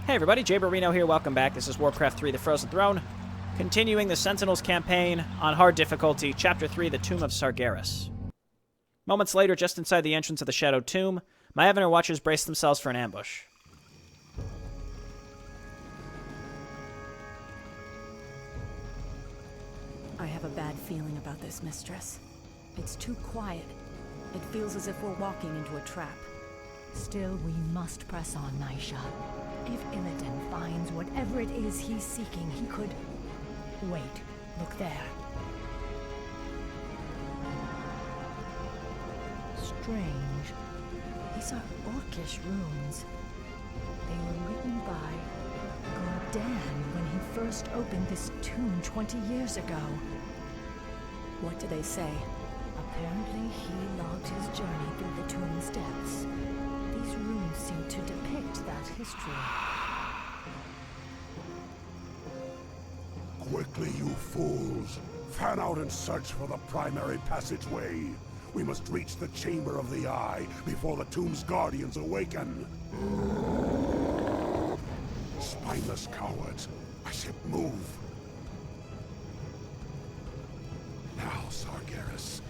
Hey everybody, Jayborino here, welcome back. This is Warcraft 3, The Frozen Throne. Continuing the Sentinels campaign on hard difficulty, Chapter 3, The Tomb of Sargeras. Moments later, just inside the entrance of the Shadowed Tomb, my Evener Watchers brace themselves for an ambush. I have a bad feeling about this, Mistress. It's too quiet. It feels as if we're walking into a trap. Still, we must press on, Naisha. If Illidan finds whatever it is he's seeking, he could... Wait, look there. Strange. These are Orcish runes. They were written by Gul'dan when he first opened this tomb 20 years ago. What do they say? Apparently, he logged his journey through the tomb's depths. These runes seem to depict that history. Quickly, you fools! Fan out and search for the primary passageway. We must reach the Chamber of the Eye before the tomb's guardians awaken. Spineless cowards! I said move! Now, Sargeras,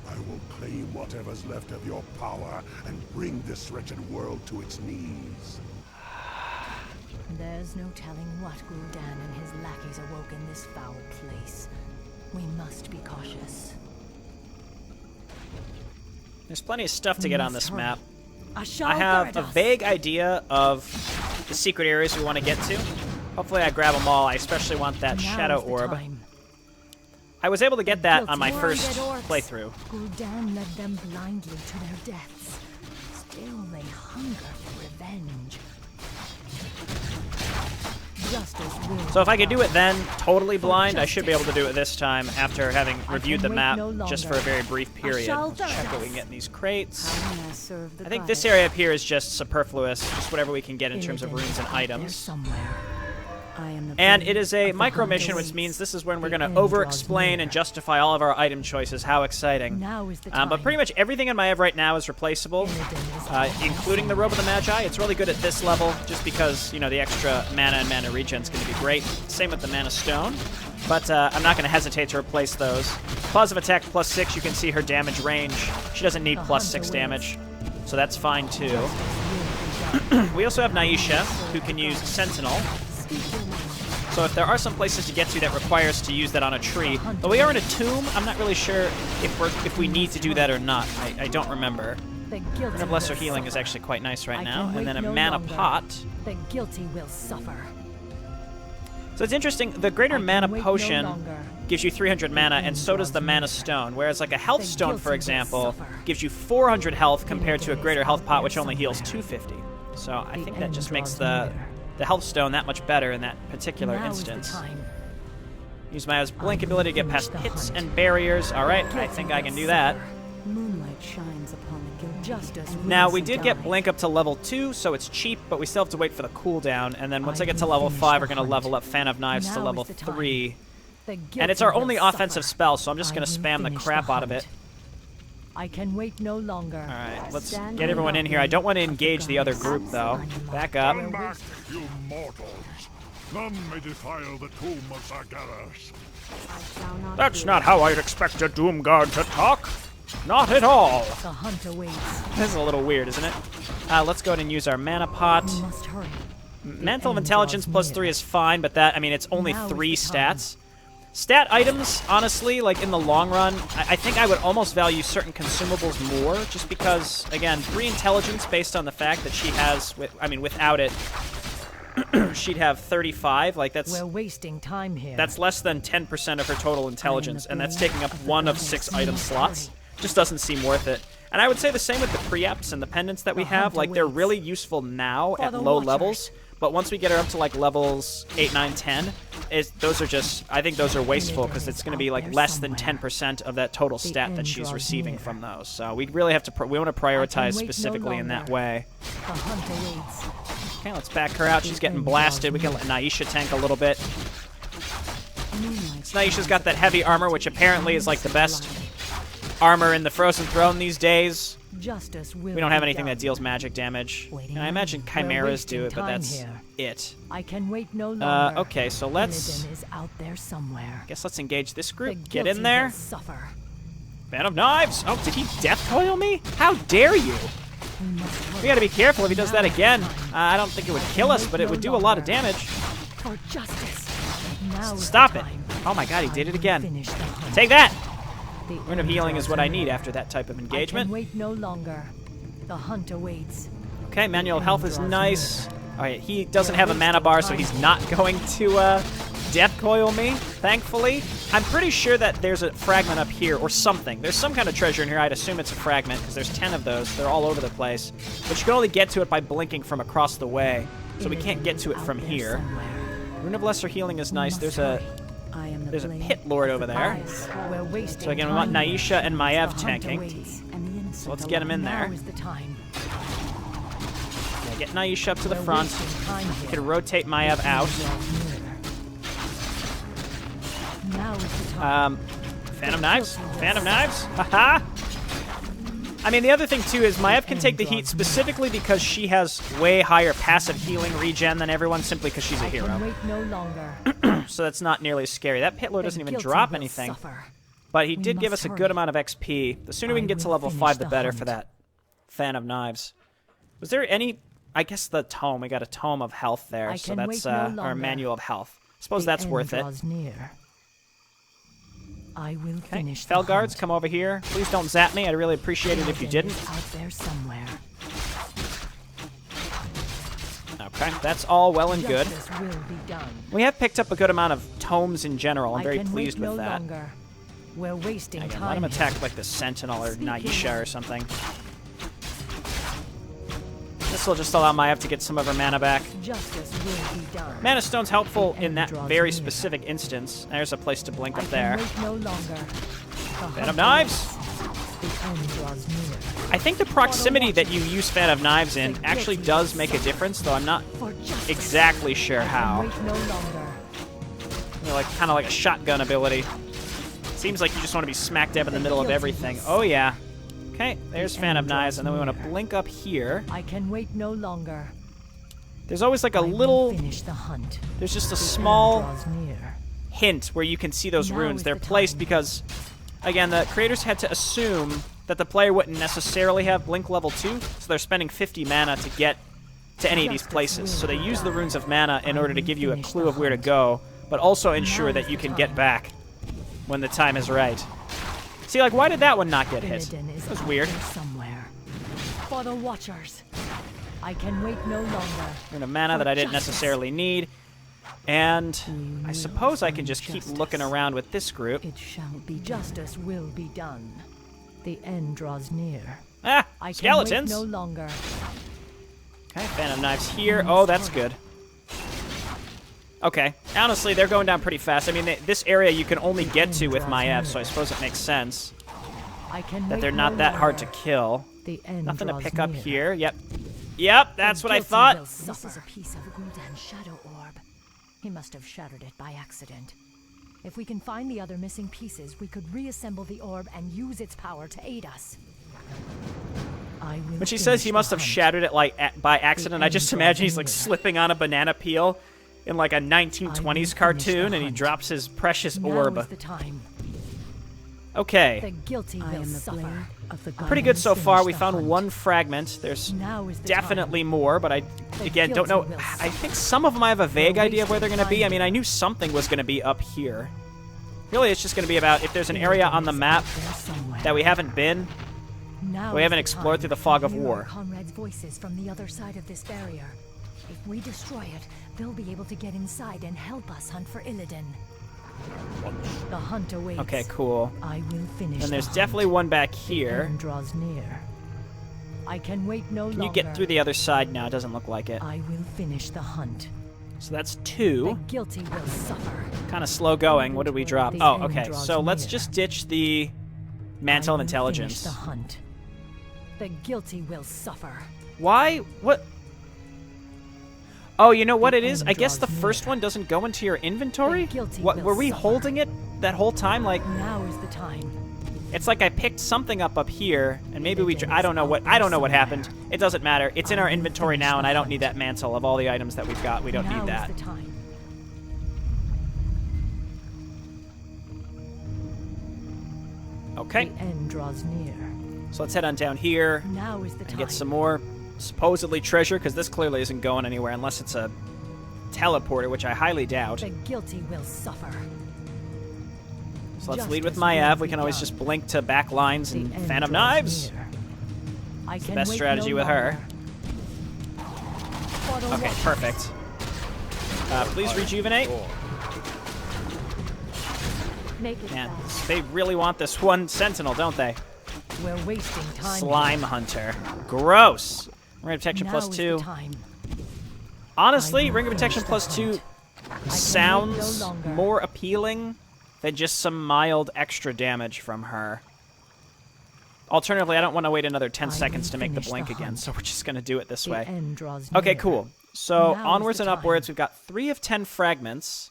I will claim whatever's left of your power and bring this wretched world to its knees. There's no telling what Gul'dan and his lackeys awoke in this foul place. We must be cautious. There's plenty of stuff to get on this map. I Ashal have a Gyarados. vague idea of the secret areas we want to get to. Hopefully I grab them all. I especially want that Now's Shadow the Orb. time. I was able to get that on my Guilty first warrior orcs. playthrough. Gul'dan led them blindly to their deaths. Still they hunger for revenge. Justice will So if I could do it then, totally blind, I should be able to do it this time after having reviewed the wait map no just for longer. a very brief period. shall Let's check what we Gyarados. can get in these crates. How may I serve the I think this goddess? area up here is just superfluous, just whatever we can get in terms of Illidan runes is and out there items. somewhere. I am the And blade it is a of the micro Hunter mission, which Waits. means this is when we're The going to end draws over-explain and near. justify all of our item choices. How exciting. Now is the But time. pretty much everything in my Ev right now is replaceable, Illidan is including the Robe of the Magi. It's really good at this level, just because, you know, the extra mana and mana regen is going to be great. Same with the Mana Stone, but I'm not going to hesitate to replace those. Positive attack +6, you can see her damage range. She doesn't need The +6 Hunter damage, so that's fine too. We also have Naisha, who can use Sentinel. So if there are some places to get to that require us to use that on a tree, but we are in a tomb, I'm not really sure if we need to do that or not. I don't remember. The guilty Inner Bless will or Healing is suffer. actually quite nice right I now. can And then a wait no Mana longer. Pot. The guilty will suffer. So it's interesting, the Greater I can Mana wait no Potion longer. gives you 300 mana, and so does the Mana Stone, whereas like a Health The Stone, for guilty will example, suffer. gives you 400 health compared to a Illidan Greater is Health out Pot, there which only heals somewhere. 250. So I The think that end just makes draws the Health Stone that much better in that particular Now is instance. the time. Use my Blink ability to get past finish the hits hunt. and barriers. Alright, I think I can do that. Moonlight shines upon the guilty. Justice will Now, we did get die. Blink up to level 2, so it's cheap, but we still have to wait for the cooldown, and then once I I get to can level finish 5, the we're going to hunt. level up Fan of Knives to Now level is the time. 3. The And it's our guilty only will offensive suffer. spell, so I'm just I going to will spam the finish crap out of hunt. it. I can wait no longer. Alright, let's Stand get everyone in here. I don't want to of the engage the other gods. group, though. Back up. Come back, you mortals! None may defile the tomb of Sargeras. I shall not That's fear. not how I'd expect a Doom Guard to talk. Not at all. The hunter waits. This is a little weird, isn't it? Let's go ahead and use our Mana Pot. We must hurry. Mantle of end Intelligence draws +3 near. is fine, but that, I mean, it's only Now is 3 the time. stats. Stat items, honestly, like in the long run, I think I would almost value certain consumables more, just because, again, 3 intelligence based on the fact that she has, I mean, without it, she'd have 35. Like, We're wasting time here. that's less than 10% of her total intelligence, and that's taking up of the one of goddess. 6 We item must slots. hurry. Just doesn't seem worth it. And I would say the same with the preeps and the pendants that we The have. hunter Like, they're waits. really useful now For at the low watchers. levels, but once we get her up to, like, levels 8, 9, 10, those are just, I think those are wasteful, because it's going to be, like, out less there than somewhere. 10% of that total The stat that end she's draws receiving near. from those. So we really have to, we want to prioritize wait no specifically in that longer. way. The hunter waits. Okay, let's back her out. She's getting blasted. We can let Naisha tank a little bit. Moonlight Naisha's got that heavy armor, which apparently is, like, the best armor in the Frozen Throne these days. Justice will We don't have be anything that done. deals magic damage. Waiting And I imagine on. We're chimeras do wasting it, but time that's here. it. I can wait no longer. Okay, so let's... Illidan is out there somewhere. Guess let's engage this The group. Get guilty in there. will suffer. Fan of Knives! Oh, did he death coil me? How dare you! We gotta be careful if he does that again. I don't think it would kill us, but it would do a lot of damage. For justice. Now is Stop the it. time. Oh my god, he did it again. Finish the hunt. Take that! The Rune of end Healing is draws what I near. need after that type of I engagement. can wait no longer. The hunt awaits. Okay, Manual of Health is nice. Alright, he doesn't have a mana bar, so he's not going to death coil me, thankfully. I'm pretty sure that there's a fragment up here or something. There's some kind of treasure in here. I'd assume it's a fragment because there's 10 of those. They're all over the place. But you can only get to it by blinking from across the way, so we can't get to it from here. Rune of Lesser Healing is nice. There's a pit lord over there. We're wasting So again, we want time. Naisha and Maiev The hunt tanking. awaits. So let's get him in there. Now is the time. Yeah, get Naisha up to the We're front. wasting time We here. can rotate Maiev out. Now is the time. Phantom Knives? Phantom Knives? Haha! I mean, the other thing, too, is Maiev can take the heat specifically because she has way higher passive healing regen than everyone, simply because she's a I can hero. wait no longer. So that's not nearly as scary. That Pit Lord doesn't even guilty drop will anything. suffer. But he We did give must us a good hurry. amount of XP. The sooner we I can get to will level finish 5, the the better hunt. for that Fan of Knives. Was there any... I guess the tome. We got a tome of health there, I so can that's wait no our longer. manual of health. Suppose The that's end worth it. draws near. I will Okay, finish the Fel guards, hunt. come over here. Please don't zap me. I'd really appreciate it if you Illidan didn't. is out there somewhere. Okay, that's all well and good. Justice will be done. We have picked up a good amount of tomes in general. I'm I very can pleased wait with no that. longer. We're wasting Again, time. let him here. attack like the Sentinel or Naisha or something. This will just allow Maiev to get some of her mana back. Justice will be done. Mana Stone's helpful The in that end draws very near. specific instance. There's a place to blink I up can there. wait no longer. The Fan of hunt Knives! awaits. The end draws near. I think the proximity that you use Fan of Knives in actually does make a difference, though I'm not For justice. exactly sure I can how. wait no longer. You know, like kind of like a shotgun ability. Seems like you just want to be smack dab in the middle of everything. Oh yeah. Okay, there's The Fan of end Knives, and then we draws want to near. blink up here. I can wait no longer. There's always like a I will little, finish the hunt. there's just a The end small draws near. hint where you can see those Now runes. is They're the placed time. because, again, the creators had to assume that the player wouldn't necessarily have Blink level 2, so they're spending 50 mana to get to any of these Justice places. will So they be use the done. runes of mana in I order to will give you a finish clue the of where to hunt. go, but also ensure Now that is you the can time. get back when the time is right. See, like, why did that one not get hit? Illidan is That was out weird. there somewhere. For the Watchers. I can wait no longer. Rune of mana For that I didn't justice. necessarily need. And I will suppose I can find just keep justice. looking around with this group. It shall be justice will be done. The end draws near. Ah, I skeletons! can wait no longer. Okay, Fan of Knives here. Oh, that's good. Okay, honestly, they're going down pretty fast. I mean, this area you can only get to with Maiev, so I suppose it makes sense I can that wait they're not no that hard to longer. kill. The end Nothing to draws pick up near. here. Yep. Yep, that's The what I guilty thought. will This suffer. is a piece of Gul'dan's shadow orb. He must have shattered it by accident. If we can find the other missing pieces, we could reassemble the orb and use its power to aid us. I will When she says he finish must the have hunt. shattered it like by accident, I end just draws imagine he's like near. slipping on a banana peel in like a 1920s I will finish cartoon, the and he hunt. drops his precious Now orb. is the time. The Okay, guilty I will am the suffer. blade of the pretty goddess. good so far. finish We the found hunt. one fragment. There's Now is the definitely time. more, but I, again, don't know. guilty will I think some of them I have a vague We're idea of where they're going to be. I wasting mean, I time. knew something was going to be up here. Really, it's just going to be about if there's an area on the map that we haven't been. Now we is haven't the explored time through the to fog of hear our war. comrades' voices from the other side of this barrier. If we destroy it, they'll be able to get inside and help us hunt for Illidan. The hunt awaits. Okay, cool. I will finish. And there's the definitely hunt. one back The here. end draws near. I can wait no Can longer. you get through the other side now? It doesn't look like it. I will finish the hunt. So that's The 2. guilty will suffer. Kind of slow going. What did we drop? The Oh, end okay. draws So let's near. just ditch the Mantle of I will finish Intelligence. the hunt. The guilty will suffer. Why? What? Oh, you know what The it is? end I guess the draws first near. one doesn't go into your inventory? The guilty What will were we suffer. holding it that whole time? Like, Now is the time. It's like I picked something up here, and maybe I don't know what happened. It doesn't matter. It's in our inventory now, and I don't need that mantle. Of all the items that we've got, we don't need that. Okay. The end draws near. So let's head on down here Now is the time. and get some more supposedly treasure, because this clearly isn't going anywhere unless it's a teleporter, which I highly doubt. The guilty will suffer. So let's lead with Maiev. We can always just blink to back lines and Phantom Knives. It's the best strategy with her. Okay, perfect. Please rejuvenate. Man, they really want this one Sentinel, don't they? We're wasting time. Slime Hunter. Gross. Ring of Protection +2. Honestly, Ring of Protection +2 sounds more appealing than just some mild extra damage from her. Alternatively, I don't want to wait another 10 seconds to make the blink again, so we're just going to do it this way. Okay, cool. So onwards and upwards, we've got 3 of 10 fragments.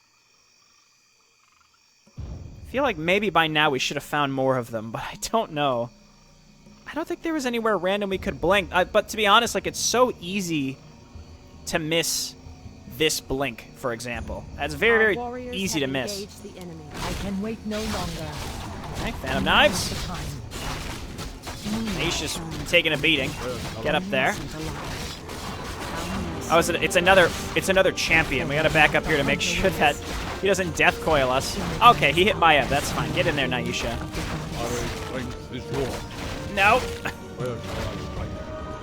I feel like maybe by now we should have found more of them, but I don't know. I don't think there was anywhere random we could blink. But to be honest, like, it's so easy to miss this blink, for example. That's very, very easy to miss. I can wait no longer. Okay, Phantom Knives. Aisha's taking a beating. Get up there. Oh, it's another champion. We gotta back up here to make sure that he doesn't death coil us. Okay, he hit Maiev. That's fine. Get in there, Naisha. No.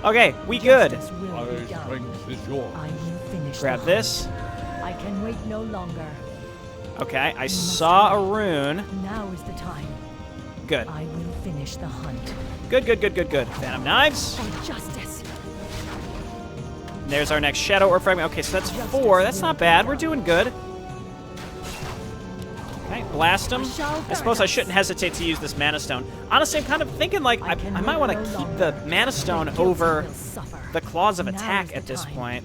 Okay, we good. Grab this. I can wait no longer. Okay, I saw a rune. Now is the time. Good. I will finish the hunt. Good. Phantom Knives. For justice. There's our next Shadow Orb fragment. Okay, so that's 4. That's not bad. We're doing good. Okay, blast him. I suppose I shouldn't hesitate to use this Mana Stone. Honestly, I'm kind of thinking like I might want to keep the Mana Stone over the Claws of Attack at this point.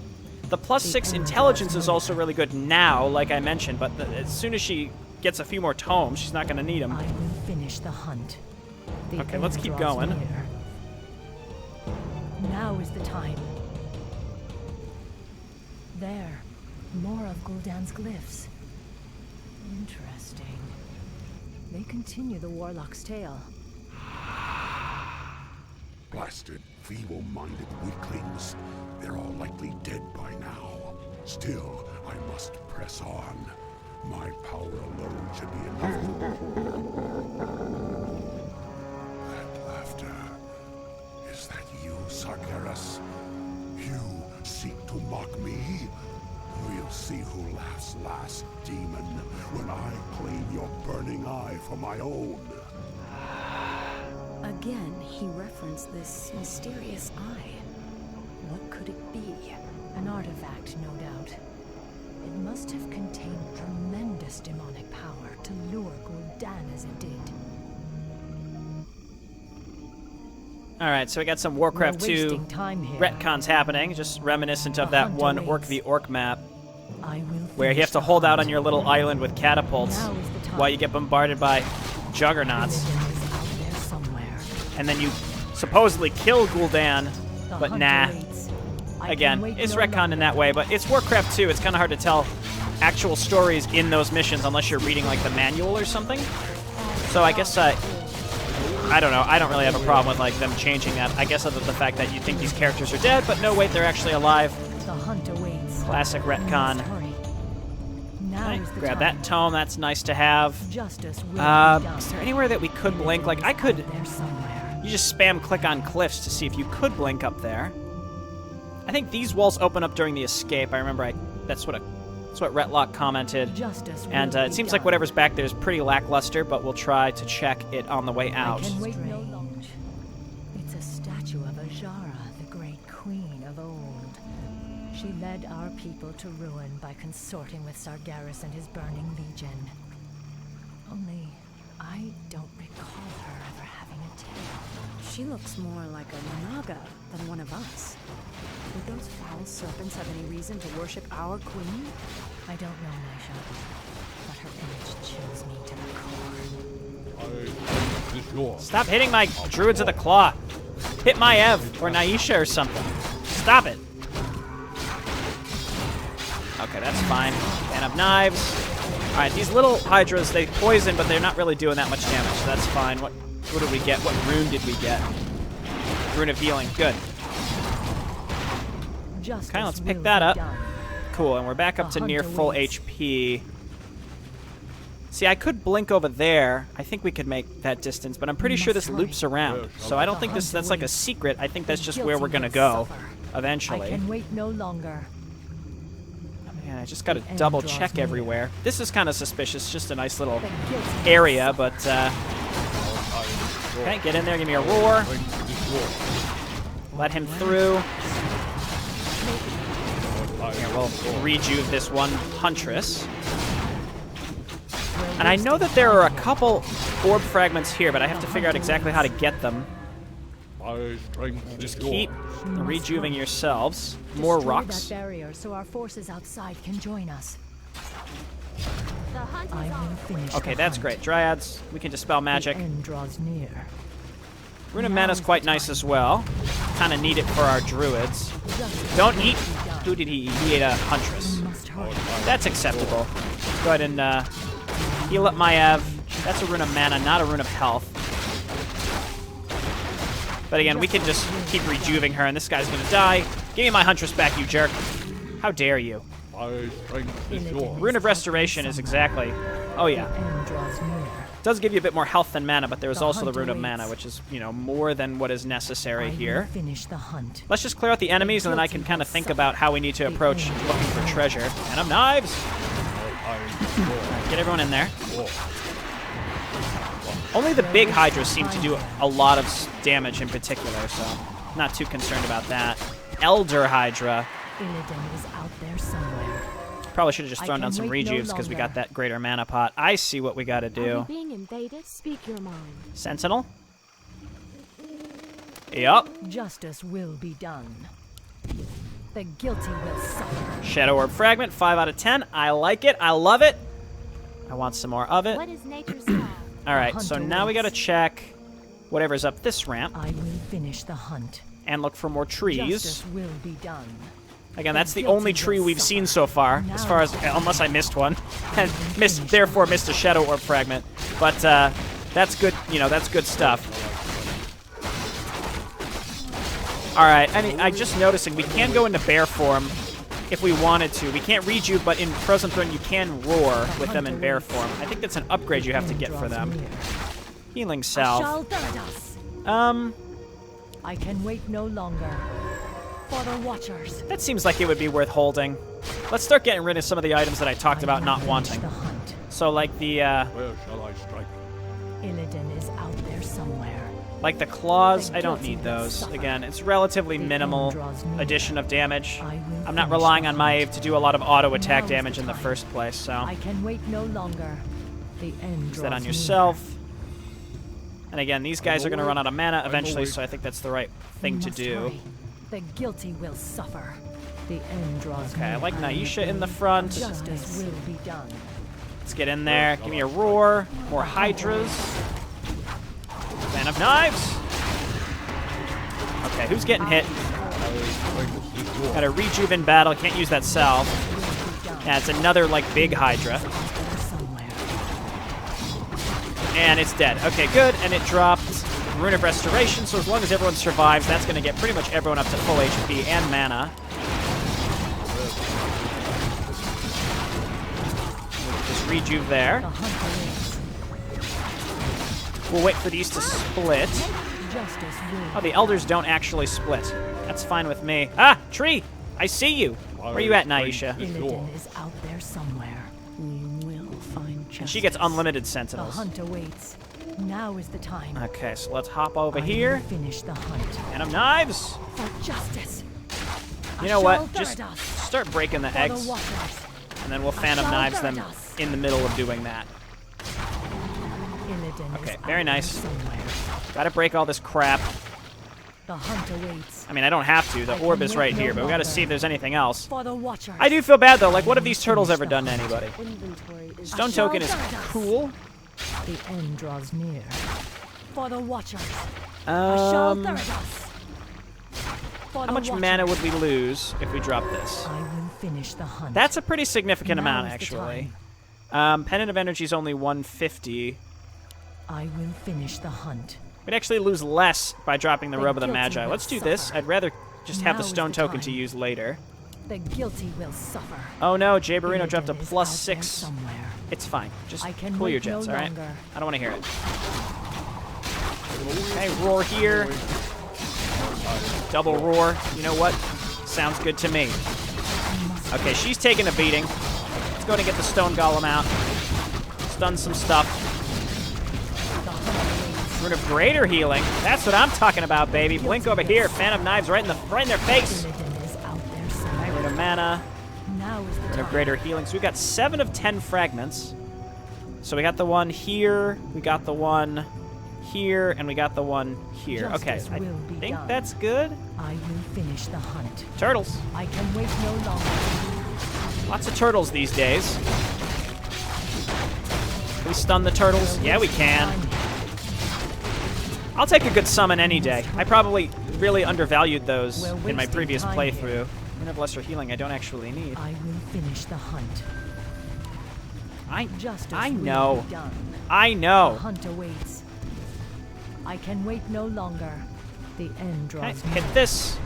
The +6 intelligence is also really good now, like I mentioned, but as soon as she gets a few more tomes, she's not going to need them. I will finish the hunt. Okay, let's keep going. Now is the time. There, more of Gul'dan's glyphs. Interesting. They continue the Warlock's tale. Blasted, feeble-minded weaklings. They're all likely dead by now. Still, I must press on. My power alone should be enough. That laughter. Is that you, Sargeras? You seek to mock me? We'll see who laughs last, demon, when I claim your burning eye for my own. Again, he referenced this mysterious eye. What could it be? An artifact, no doubt. It must have contained tremendous demonic power to lure Gul'dan as it did. Alright, so we got some Warcraft 2 retcons happening, just reminiscent of that one Orc v Orc map, where you have to hold out on your little island with catapults while you get bombarded by juggernauts. And then you supposedly kill Gul'dan, but nah. Again, it's retconned in that way, but it's Warcraft 2. It's kind of hard to tell actual stories in those missions unless you're reading, like, the manual or something. So I guess, I don't know. I don't really have a problem with, like, them changing that. I guess other than the fact that you think these characters are dead, but no, wait, they're actually alive. Classic retcon. Okay, grab that tome. That's nice to have. Is there anywhere that we could blink? Like, I could... You just spam click on cliffs to see if you could blink up there. I think these walls open up during the escape. I remember that's what Retlock commented. And it seems like whatever's back there is pretty lackluster, but we'll try to check it on the way out. It's a statue of Ajara, the great queen of old. She led our people to ruin by consorting with Sargeras and his burning legion. Only, I don't recall her ever having a tail. She looks more like a Naga than one of us. Would those foul serpents have any reason to worship our queen? I don't know, Naisha, but her image chills me to the core. Stop hitting my Druids of the Claw. Hit my Ev or Naisha or something. Stop it. Okay, that's fine. Fan of Knives. Alright, these little Hydras, they poison, but they're not really doing that much damage, so that's fine. What did we get? What rune did we get? Rune of Healing. Good. Okay, let's pick that up. Cool, and we're back up to near full HP. See, I could blink over there. I think we could make that distance, but I'm pretty sure this loops around. So I don't think that's like a secret. I think that's just where we're going to go eventually. I can wait no longer. Man, I just got to double check everywhere. This is kind of suspicious. Just a nice little area, but... okay, get in there. Give me a roar. Let him through. Here, we'll rejuve this one Huntress. And I know that there are a couple orb fragments here, but I have to figure out exactly how to get them. Just keep rejuving yourselves. More rocks. That barrier so our forces outside can join us. I will finish Okay, that's great. Dryads, we can dispel magic. The end draws near. Rune of Mana's quite nice as well. Kind of need it for our Druids. Don't eat. Who did he eat? He ate a Huntress. That's acceptable. Let's go ahead and heal up my Ev. That's a Rune of Mana, not a Rune of Health. But again, we can just keep rejuving her, and this guy's gonna die. Give me my Huntress back, you jerk. How dare you? Rune of Restoration is exactly... Oh, yeah. It does give you a bit more health than mana, but there's also the Rune of Mana, which is, you know, more than what is necessary here. Finish the hunt. Let's just clear out the enemies, and then I can kind of think about how we need to approach looking for treasure. And of Knives! Get everyone in there. Only the big Hydras seem to do a lot of damage in particular, so I'm not too concerned about that. Elder Hydra. Illidan is out there somewhere. Probably should have just thrown down some rejuves because we got that greater mana pot. I see what we got to do. Being invaded, speak your mind. Sentinel. Yup. Justice will be done. The guilty will suffer. Shadow Orb Fragment, 5 out of 10. I like it. I love it. I want some more of it. What is nature's law? All right, so now we got to check whatever's up this ramp. I will finish the hunt. And look for more trees. Justice will be done. Again, that's the only tree we've seen so far, as far as, unless I missed one, and therefore missed a Shadow Orb Fragment. But that's good, you know, that's good stuff. All right, I'm just noticing we can go into bear form if we wanted to. We can't rejuve, but in Frozen Throne you can roar with them in bear form. I think that's an upgrade you have to get for them. Healing Salve. I can wait no longer. For the Watchers. That seems like it would be worth holding. Let's start getting rid of some of the items that I talked about not wanting. So like the Where shall I strike? Illidan is out there somewhere. like the claws, I don't need those. Again, it's relatively minimal addition of damage. I'm not relying on my Ave to do a lot of auto attack damage in the first place, so I can wait no longer. The end use that on yourself. And again, these guys are going to run out of mana eventually, so I think that's the right thing to do. The guilty will suffer. The end draws Okay, I like Naisha in the front. Justice will be done. Let's get in there. Give me a roar. More Hydras. Man of Knives. Okay, who's getting hit? Got a rejuve in battle. Can't use that salve. Yeah, it's another, like, big Hydra. And it's dead. Okay, good. And it dropped Rune of Restoration, so as long as everyone survives, that's going to get pretty much everyone up to full HP and mana. Just rejuve there. We'll wait for these to split. Oh, the Elders don't actually split. That's fine with me. Ah, tree! I see you. Where are you at, Naisha? Illidan is out there somewhere. And she gets unlimited sentinels. The hunt awaits. Now is the time. Okay, so let's hop over here. Finish the hunt. And of Knives. For justice. You know what? Just start breaking the eggs, and then we'll Phantom Knives them in the middle of doing that. Okay, very nice. Gotta break all this crap. The hunt awaits. I mean, I don't have to. The orb is right here, but we gotta see if there's anything else. For the Watchers. I do feel bad, though. Like, what have these turtles ever done to anybody? Stone Token is cool, The end draws near. For the Watchers. Sargeras. How much mana would we lose if we drop this? I will finish the hunt. That's a pretty significant Now amount, is the actually. Pendant of Energy is only 150. I will finish the hunt. We'd actually lose less by dropping the The Robe of the guilty Magi. will Let's do this. suffer. I'd rather just have Now the is stone the token to time. use later. The guilty will suffer. Oh no, Jayborino dropped a Illidan is plus out there 6. somewhere. It's fine. Just I can cool your wait no jets, alright? longer. I don't want to hear it. Okay, roar here. Double roar. You know what? Sounds good to me. Okay, she's taking a beating. Let's go ahead and get the stone golem out. Stun some stuff. Rune of greater healing. That's what I'm talking about, baby. Blink over here. Fan of knives right in their face. Illidan is out there somewhere. Alright, rune of mana. Now is the Rune time. of greater healing. So we got 7 of 10 fragments. So we got the one here. We got the one here, and we got the one here. Okay, Justice I will be think done. that's good. I will finish the hunt. Turtles. I can wait no longer. Lots of turtles these days. Can we stun the turtles? Yeah, we can. I'll take a good summon any day. I probably really undervalued those in my previous playthrough. Rune of lesser healing I don't actually need. I will finish the hunt. Justice I will know. be done. I The know. hunt awaits. I can wait no longer. The end Okay, draws hit near. this.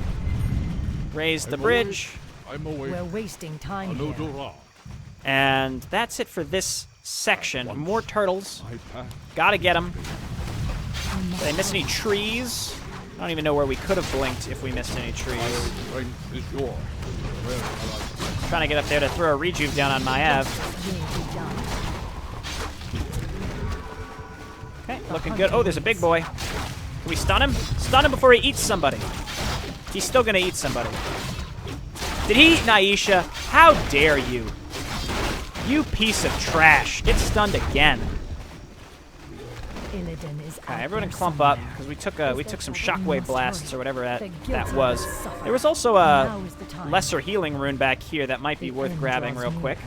Raise the bridge. I'm away. We're wasting time here. And that's it for this section. More turtles. I pass. Gotta get them. Did I miss any trees? I don't even know where we could have blinked if we missed any trees. Strength is yours. Trying to get up there to throw a rejuve down on Maev. Will be done. Okay, looking good. Oh, there's a big boy. Can we stun him? Stun him before he eats somebody. He's still gonna eat somebody. Did he eat Naisha? How dare you? You piece of trash. Get stunned again. Illidan is Okay, out everyone there clump up somewhere. because we took some shockwave blasts or whatever that The guilty was. will suffer. There was also a Now is the time. lesser healing rune back here that might be The worth end grabbing draws real near. quick.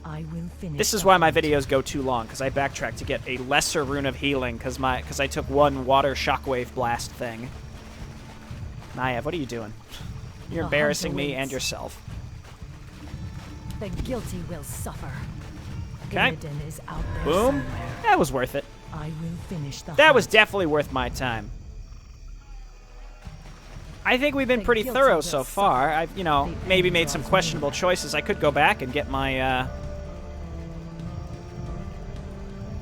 I will finish. This is the why my hunt. videos go too long, because I backtrack to get a lesser rune of healing because I took one water shockwave blast thing. Maev, what are you doing? You're The embarrassing hunter me and waits. yourself. The guilty will suffer. Okay. Illidan is out there Boom. somewhere. That was worth it. I will finish the That was hunt. definitely worth my time. I think we've been The pretty guilty thorough will so far. I've, The maybe end made some draws questionable near. choices. I could go back and get my,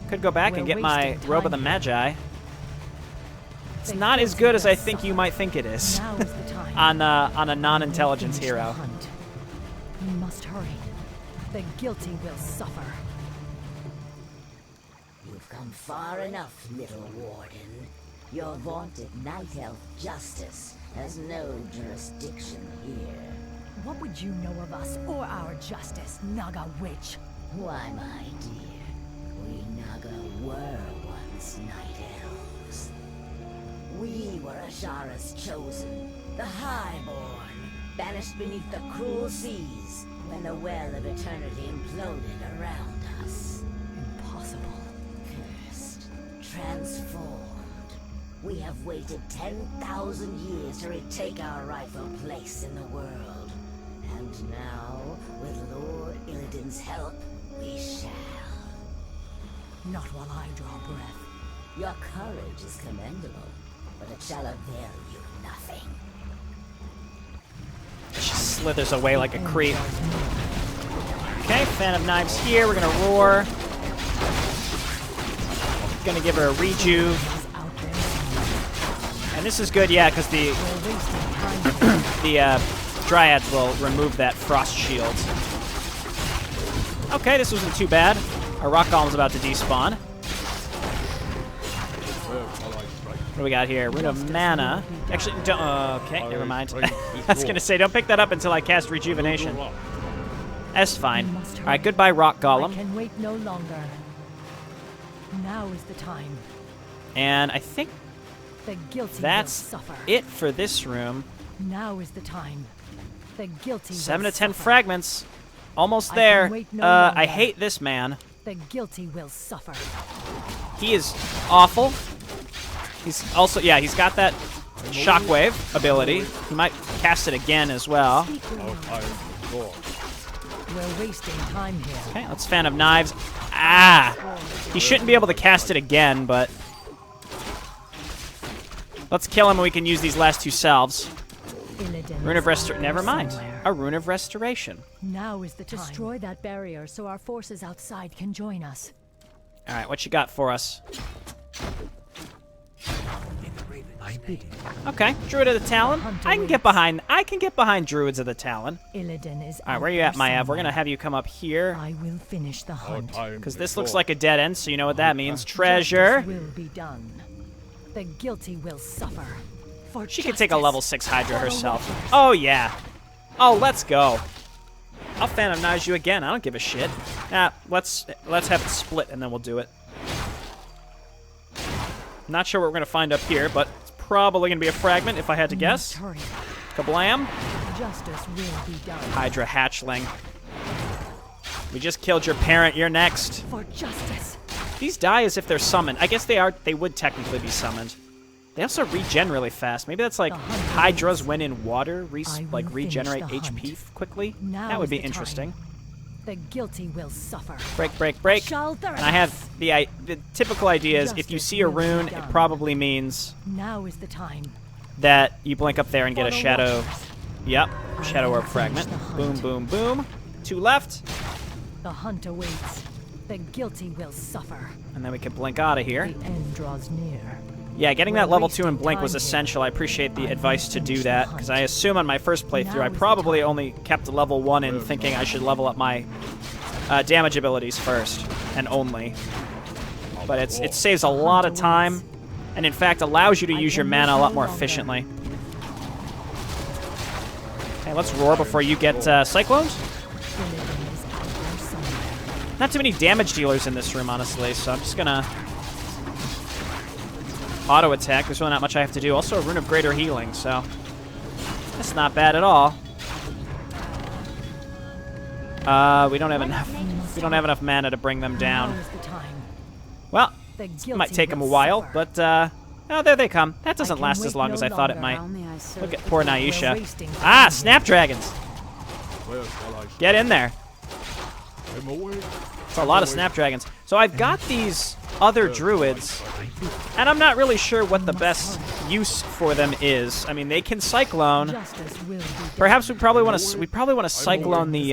could go back and We're get my wasting Robe of the time Magi. It's The not as guilty good as will I think you suffer. might think it is Now is the time. on a non-intelligence Finish the hero. hunt. We must hurry. The guilty will suffer. You've come far enough, little warden. Your vaunted night elf justice has no jurisdiction here. What would you know of us or our justice, Naga witch? Why, my dear, we Naga were once night elves. We were Ashara's chosen, the highborn, banished beneath the cruel seas when the well of eternity imploded around us. Impossible. Cursed, transformed. We have waited 10,000 years to retake our rightful place in the world. And now, with Lord Illidan's help, we shall. Not while I draw breath. Your courage is commendable, but it shall avail you nothing. She slithers away like a creep. Okay, Fan of Knives here. We're gonna roar. Gonna give her a rejuve. Is out there somewhere. And this is good, yeah, because We're wasting time here. the Dryads will remove that frost shield. Okay, this wasn't too bad. Our rock golem's about to despawn. What do we got here? Rune of Mana. Actually, don't, okay, never mind. I was gonna say, don't pick that up until I cast Rejuvenation. That's fine. All right, goodbye, rock I golem. can wait no longer. Now is the time. And I think The guilty that's will suffer. it for this room. Now is the time. The guilty 7 will to 10 suffer. fragments. Almost I there. can wait no I longer. hate this man. The The guilty will suffer. He is awful. He's also, yeah, he's got that shockwave ability. He might cast it again as well. We're wasting time here. Okay, let's Fan of Knives. Ah! He shouldn't be able to cast it again, but... let's kill him and we can use these last 2 salves. Rune of Restoration. Never mind. A Rune of Restoration. Now is the time. Destroy that barrier so our forces outside can join us. Alright, what you got for us? Okay, Druid of the Talon. I can get behind Druids of the Talon. Alright, where are you at, Maev? We're gonna have you come up here. I will finish the hunt. Because this looks like a dead end, so you know what that means. Treasure. Justice will be done. The guilty will suffer. For She could take a level 6 Hydra herself. Oh, yeah. Oh, let's go. I'll Fan of Knives you again. I don't give a shit. Nah, let's have it split, and then we'll do it. Not sure what we're going to find up here, but it's probably going to be a fragment, if I had to guess. Kablam. Justice will be done. Hydra hatchling. We just killed your parent. You're next. For justice. These die as if they're summoned. I guess they would technically be summoned. They also regen really fast. Maybe that's like Hydras when in water, regenerate HP quickly. That would be interesting. The guilty will suffer. Break, break, break. And I have the typical idea is if you see a rune, it probably means now is the time that you blink up there and get a shadow. Yep, shadow orb fragment. Boom, boom, boom. 2 left. The hunt awaits. The guilty will suffer. And then we can blink out of here. The end draws near. Yeah, getting that level 2 in Blink was essential. I appreciate the advice to do that, because I assume on my first playthrough I probably only kept level 1 in thinking I should level up my damage abilities first, and only. But it saves a lot of time, and in fact allows you to use your mana a lot more efficiently. Okay, let's roar before you get cyclones. Not too many damage dealers in this room, honestly, so I'm just gonna auto attack. There's really not much I have to do. Also a Rune of Greater Healing, so that's not bad at all. We don't have enough. We don't have enough mana to bring them down. Well, it might take them a while, but oh, there they come. That doesn't last as long as I thought it might. Look at poor Naisha. Ah, Snapdragons! Get in there. It's a lot of Snapdragons. So I've got these other druids, and I'm not really sure what the best use for them is. I mean, they can cyclone. Perhaps we probably want to cyclone the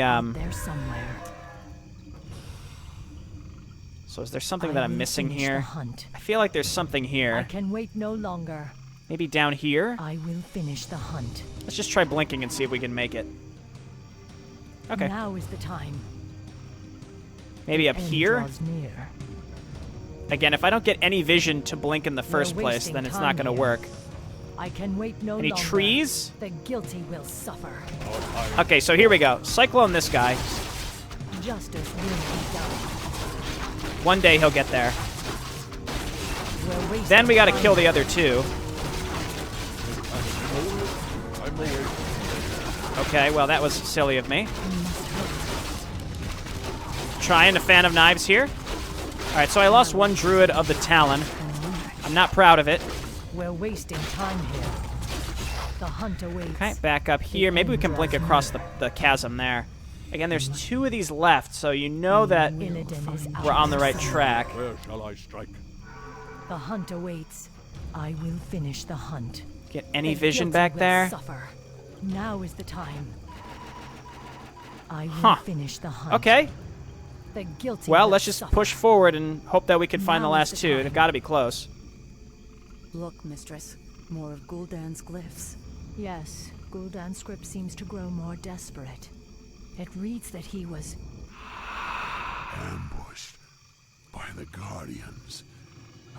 So is there something that I'm missing here? I feel like there's something here. I can wait no longer. Maybe down here? I will finish the hunt. Let's just try blinking and see if we can make it. Okay. Now is the time. Maybe up here? Again, if I don't get any vision to blink in the first place, then it's not going to work. I can wait no Any longer. trees? The guilty will suffer. Okay, so here we go. Cyclone this guy. Justice will be done. One day he'll get there. Then we got to kill the other 2. Okay, well that was silly of me. Trying to Fan of Knives here. Alright, so I lost 1 Druid of the Talon. I'm not proud of it. We're wasting time here. The hunt awaits. Okay, back up here. Maybe we can blink across the chasm there. Again, there's 2 of these left, so you know that we're on the right track. Where shall I strike? The hunt awaits. I will finish the hunt. Get any The vision guilty back will there? Suffer. Now is the time. I will finish the hunt. Okay. The guilty Well, will let's just suffer. push forward and hope that we can find the Now is last the 2. time. They've got to be close. Look, mistress. More of Gul'dan's glyphs. Yes, Gul'dan's script seems to grow more desperate. It reads that he was Ambushed by the Guardians.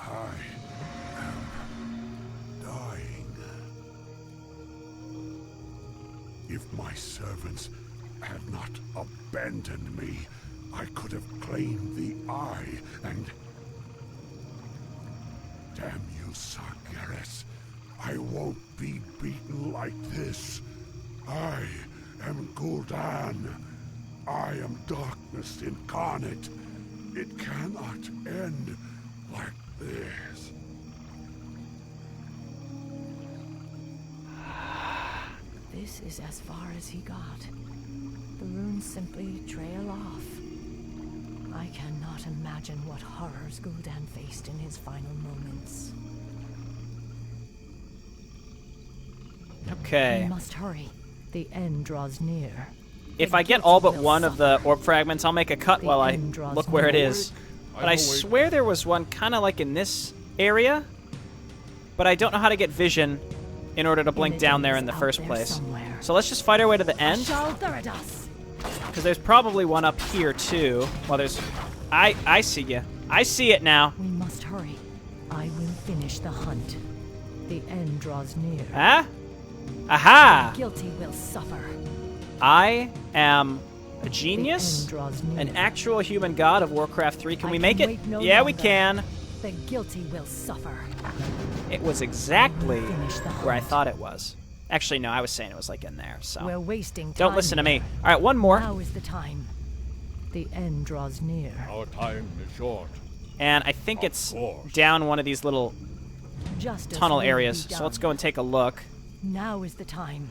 I am dying. If my servants had not abandoned me, I could have claimed the Eye and... Damn you, Sargeras. I won't be beaten like this. I am Gul'dan. I am darkness incarnate. It cannot end like this. This is as far as he got. The runes simply trail off. I cannot imagine what horrors Gul'dan faced in his final moments. Okay. We must hurry. The end draws near. If I get all but one of the orb fragments, I'll make a cut while I look where it is. But I swear there was one kind of like in this area. But I don't know how to get vision in order to blink down there in the first place. So let's just fight our way to the end. Because there's probably one up here too. Well, there's... I see you. I see it now. We must hurry. I will finish the hunt. The end draws near. Huh? Aha! The guilty will suffer. I am a The genius, end draws near. an actual human god of Warcraft 3. Can I we can make it? wait no Yeah, we longer. can. The guilty will suffer. It was exactly Finish the where I hunt. thought it was. Actually, no, I was saying it was like in there, so. We're wasting time. Don't listen to me. here. All right, one more. Now is the time. The end draws near. Our time is short. And I think it's course. down one of these little Justice tunnel will areas. be So let's done. go and take a look. Now is the time.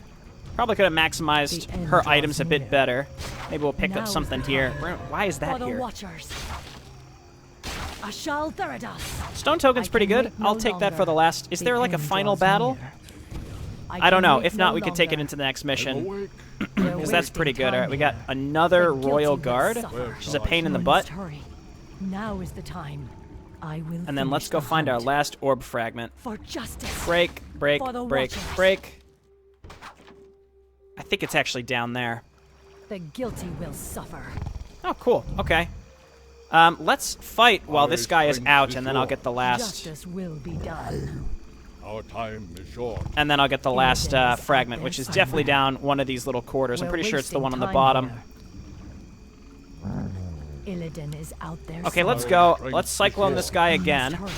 Probably could have maximized The end her draws items a bit near. better. Maybe we'll pick Now up is something the here. time. Why is For that the here? Watchers. Ashal Theridas. Stone token's I pretty can good. wait no I'll take that for the longer. last. Is The there like a end final draws battle? near. I don't can know. wait If not, no we could take it longer. into the next mission. Awake. We're Because that's pretty wasting good. All right, time we got here. another The guilty royal will guard, suffer. which is a pain in the We butt. must hurry. Now is the time. I will And then let's finish go the find our hunt. last orb fragment. For justice. Break, break, For the break, Watchers. break. I think it's actually down there. The guilty will suffer. Oh, cool. Okay. Let's fight while this guy is out, and then I'll get the last. Justice will be done. Our time is short. And then I'll get the last Illidan's fragment, out which is there definitely somewhere. down one of these little quarters. I'm We're pretty sure it's the wasting one on the time bottom. here. Illidan is out there. Okay, let's somewhere. go. Let's cyclone this guy We must again. hurry.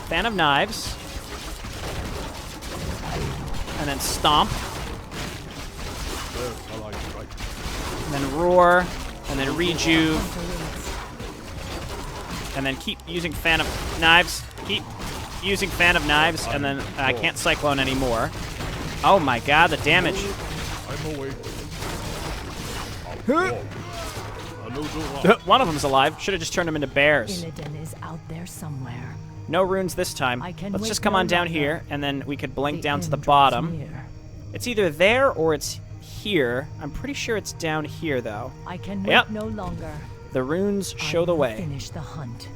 Fan of knives. And then stomp. Where shall I strike? And then roar. And then rejuve. And then keep using fan of knives. Keep using fan of knives. And then I can't cyclone anymore. Oh my god, the damage. I'm awake. Another One of them's alive. Should have just turned them into bears. Illidan is out there somewhere. No runes this time. I can Let's wait just come no on down longer. here, and then we could blink down to end the draws bottom. near. It's either there or it's here. I'm pretty sure it's down here, though. I can wait Yep. no longer. The runes I show the will way. Finish the hunt.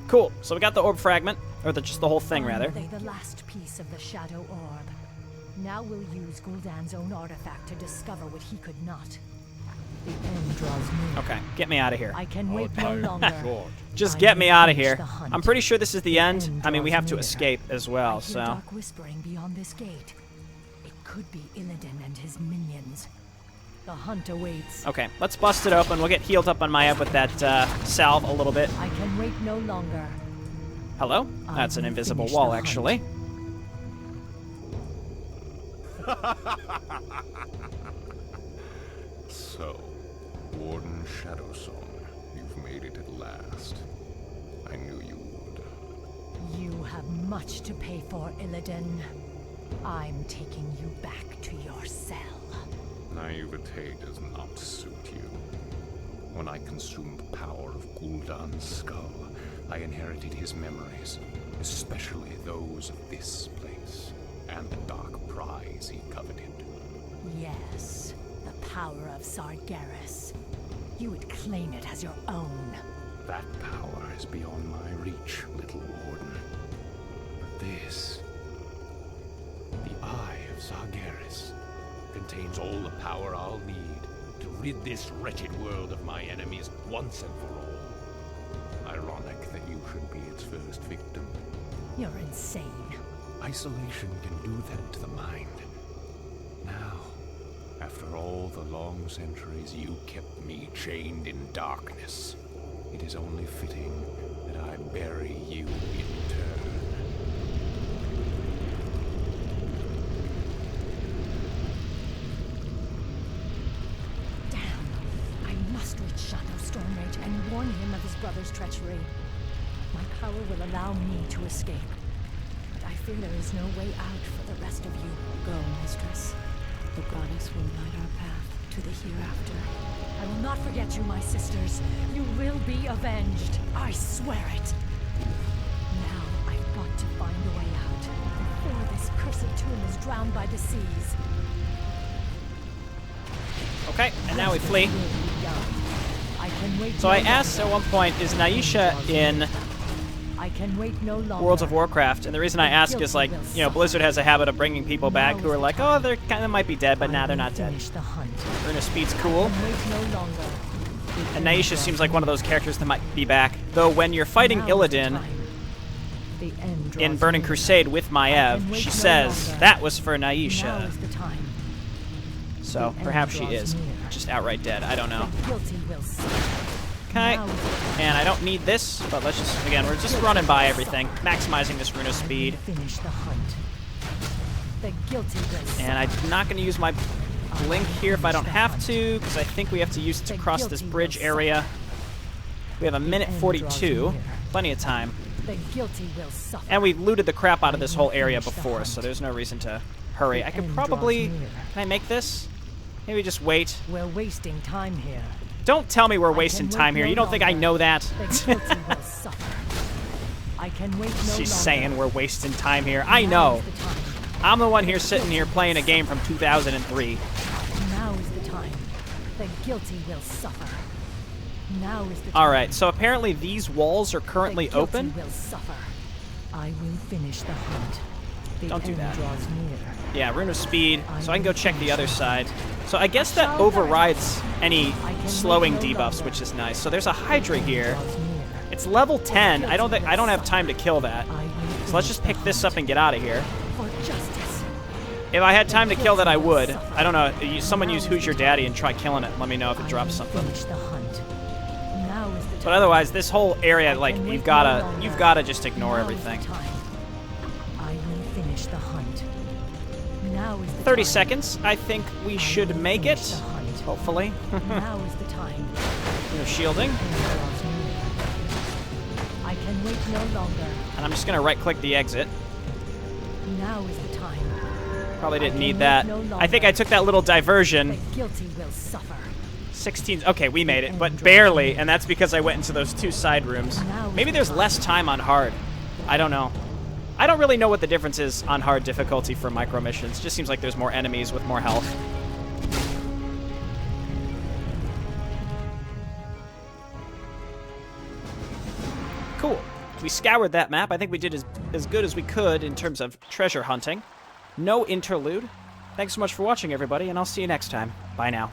Cool. So we got the orb fragment, or just the whole thing, rather. Finally, the last piece of the Shadow Orb. Now we'll use Gul'dan's own artifact to discover what he could not. The end draws near. Okay, get me out of here. I can Our wait no time longer. is short. Just I get me will out of finish here. the hunt. I'm pretty sure this is the end. end I mean, we draws have to near. escape as I well, hear so. dark whispering beyond this gate. It could be Illidan and his minions. The hunt awaits. Okay, let's bust it open. We'll get healed up on my up with that salve a little bit. I can wait no longer. Hello? I That's an will invisible finish wall, the hunt. actually. So, Warden Shadowsong, you've made it at last. I knew you would. You have much to pay for, Illidan. I'm taking you back to your cell. Naivete does not suit you. When I consumed the power of Gul'dan's skull, I inherited his memories, especially those of this place, and the dark prize he coveted. Yes, the power of Sargeras. You would claim it as your own. That power is beyond my reach, little warden. But this, the Eye of Sargeras, contains all the power I'll need to rid this wretched world of my enemies once and for all. Ironic that you should be its first victim. You're insane. Isolation can do that to the mind. Now, after all the long centuries you kept me chained in darkness, it is only fitting that I bury you in turn. Damn. I must reach Shadow Stormrage and warn him of his brother's treachery. My power will allow me to escape. But I fear there is no way out for the rest of you. Go, mistress. The goddess will light our path to the hereafter. I will not forget you, my sisters. You will be avenged. I swear it. Now I've got to find a way out before this cursed tomb is drowned by the seas. Okay, and now we flee. I can wait. So I asked at one point, is Naisha in I can wait no longer. Worlds of Warcraft? And the reason I ask is, like, you know, Blizzard has a habit of bringing people back who are like, oh, they're kind of might be dead, but nah, they're not dead. Runa Speed's cool. And Naisha seems like one of those characters that might be back. Though when you're fighting Illidan in Burning Crusade with Maiev, she says that was for Naisha. So perhaps she is just outright dead. I don't know. Okay, and I don't need this, but let's just, again, we're just running by everything, maximizing this Runa Speed. And I'm not going to use my blink here if I don't have to, because I think we have to use it to cross this bridge area. We have a minute 42, plenty of time. And we looted the crap out of this whole area before, so there's no reason to hurry. I could probably, can I make this? Maybe just wait. We're wasting time here. Don't tell me we're wasting time here. You don't think I know that? She's saying we're wasting time here. I know. I'm the one here sitting here playing a game from 2003. Now is the time. The guilty will suffer. Now is the time. All right, so apparently these walls are currently open. Will suffer. I will finish the hunt. Don't do that. Yeah, Rune of Speed, so I can go check the other side. So I guess that overrides any slowing debuffs, which is nice. So there's a Hydra here. It's level 10. I don't have time to kill that. So let's just pick this up and get out of here. If I had time to kill that, I would. I don't know. Someone use Who's Your Daddy and try killing it. Let me know if it drops something. But otherwise, this whole area, like, you've gotta just ignore everything. 30 seconds. I think we should make it. Hopefully. Now is the time. No shielding. I can wait no longer. And I'm just gonna right-click the exit. Now is the time. Probably didn't need that. I think I took that little diversion. The guilty will suffer. 16. Okay, we made it, but barely, and that's because I went into those two side rooms. Maybe there's less time on hard. I don't know. I don't really know what the difference is on hard difficulty for micro missions. Just seems like there's more enemies with more health. Cool. We scoured that map. I think we did as good as we could in terms of treasure hunting. No interlude. Thanks so much for watching, everybody, and I'll see you next time. Bye now.